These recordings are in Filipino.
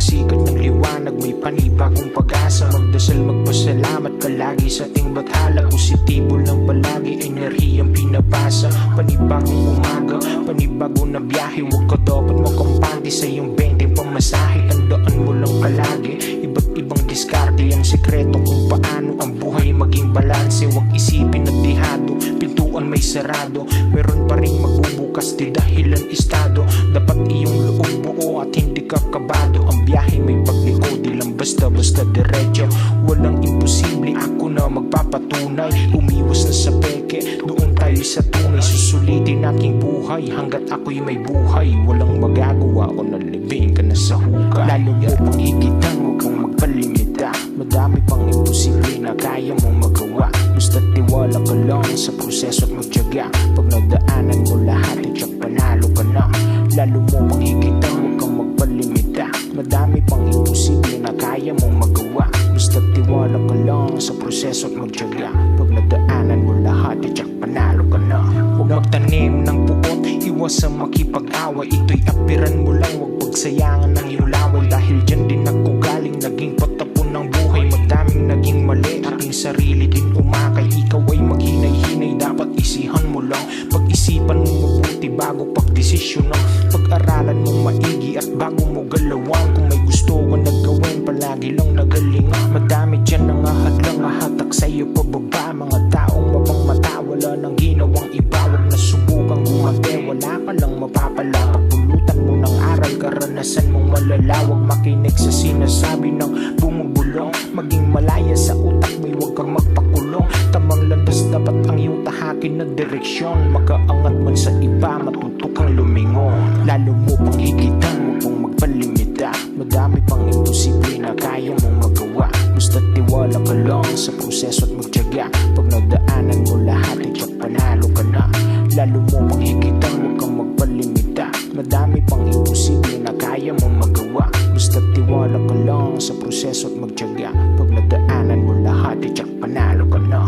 pagsikat ng liwanag, may panibagong pag-asa. Magdasal, magpasalamat palagi sa ating bathala. Positibo lang palagi, enerhiyang pinapasa. Panibagong umaga, panibagong na biyahe. Huwag ka dapat magkampante sa iyong 20 pamasahe. Tandaan mo lang palagi, iba't ibang diskarte. Ang sekreto kung paano ang buhay maging balanse. Huwag isipin na dihado, pintuan may sarado. Meron pa rin magbubukas di dahilan estado. Dapat iyong loob buo at hindi ka kabado. Ang biyahe may pagliko, di lang basta-basta diretso. Walang imposible, ako na magpapatunay. Umiwas na sa peke, doon tayo sa tunay. Susulitin aking buhay hanggat ako'y may buhay. Walang magagawa o nalibing ka na sa hukay. Lalo mo pang higitan, huwag kang magpalimita. Madami pang imposible na kaya mong magawa. Basta tiwala ka lang sa proseso at magtiyaga. Pag nadaanan mo lahat, tiyak panalo ka na. Lalo mo pang higitan, huwag kang magpalimita. Madami pang imposible na kaya mong magawa. Basta tiwala ka lang sa proseso at magtiyaga. Pag nadaanan mo lahat, tiyak panalo ka na. Huwag magtanim ng puot, iwas sa makipag-away. Ito'y apiran mo lang, huwag pagsayangan ng iyong laway. Dahil dyan din ako galing, naging patapon ng buhay. Madaming naging mali, aking sarili din umakay. Ikaw ay maghinay-hinay, dapat isihan mo lang. Pag-isipan mo mabuti bago pagdesisyonan. Pag-aralan mo maigi at bago mo galawan. Kung may gusto ka na gawin, palagi lang nagalinga. Madami dyan ang ahadlang mahatak sa'yo pababa. Mga taong mapangmata, wala nang ginawang iba. Huwag na subukang gumante, wala ka lang mapapala. Pagpulutan mo ng aral, karanasan mong malala. Huwag makinig sa sinasabi ng bumubulong. Maging malaya sa utak, may huwag kang magpakulong. Tamang landas dapat ang iyong tahakin na direksyon. Makaangat man sa iba, matuto kang lumingon. Lalo mo pang higitan, huwag mong magpalimita. Madami pang imposible na kaya mong magawa. Basta tiwala ka lang sa proseso at magtiyaga. Pag nadaanan mo lahat, tiyak panalo ka na. Lalo mo pang higitan, huwag kang magpalimita. Madami pang imposible na kaya mong magawa. Basta tiwala ka lang sa proseso at magtiyaga. Pag nadaanan mo lahat, tiyak panalo ka na.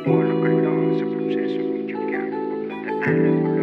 Tiwala ka lang sa proseso at magtiyaga. Pag nadaanan mo lahat,